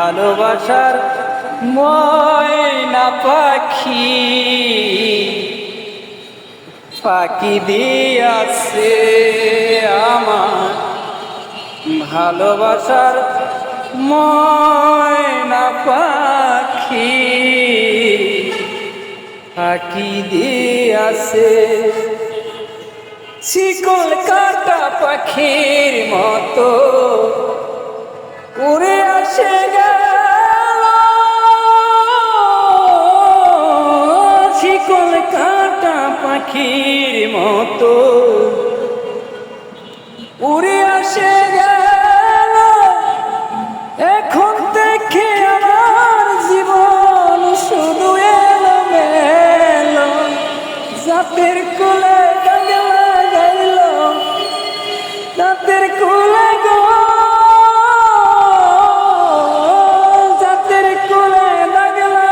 ভালোবাসার ময়না পাখি ফাঁকি দিয়াছে আমার ভালোবাসার ময়না পাখি ফাঁকি দিয়াছে শিকল কাটা পাখির মতো উড়ে আসে গেল শিকল কাটা পাখির মতো উড়ে আসে গেল এখন দেখে আমার জীবন শুধু এলোমেলো জাতের কোলে জাতের কোলে গো জাতের কোলে দাগলা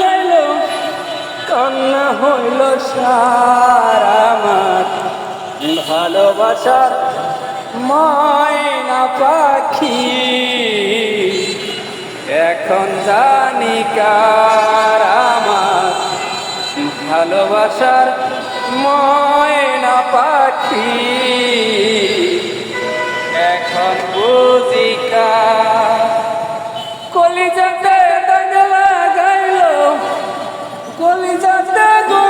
গেল কান্না হইল সার আমার ভালোবাসার ময়না পাখি এখন জানি কার আমার ভালোবাসার ময়না পাখি এখন বুঝি কার কলিজাতে দাগ লাগাইল কলিজাতে গো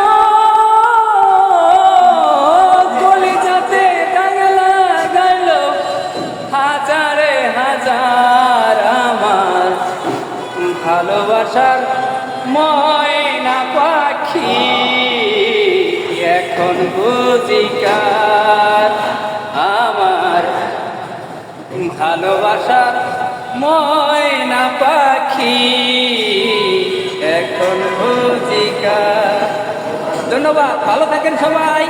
কলিজাতে দাগ লাগাইল হাজারে হাজার আমার ভালোবাসার ময়না পাখি এখন বুঝি কার আমার ভালোবাসার ময়না পাখি এখন বুঝি কার। ধন্যবাদ, ভালো থাকেন সবাই।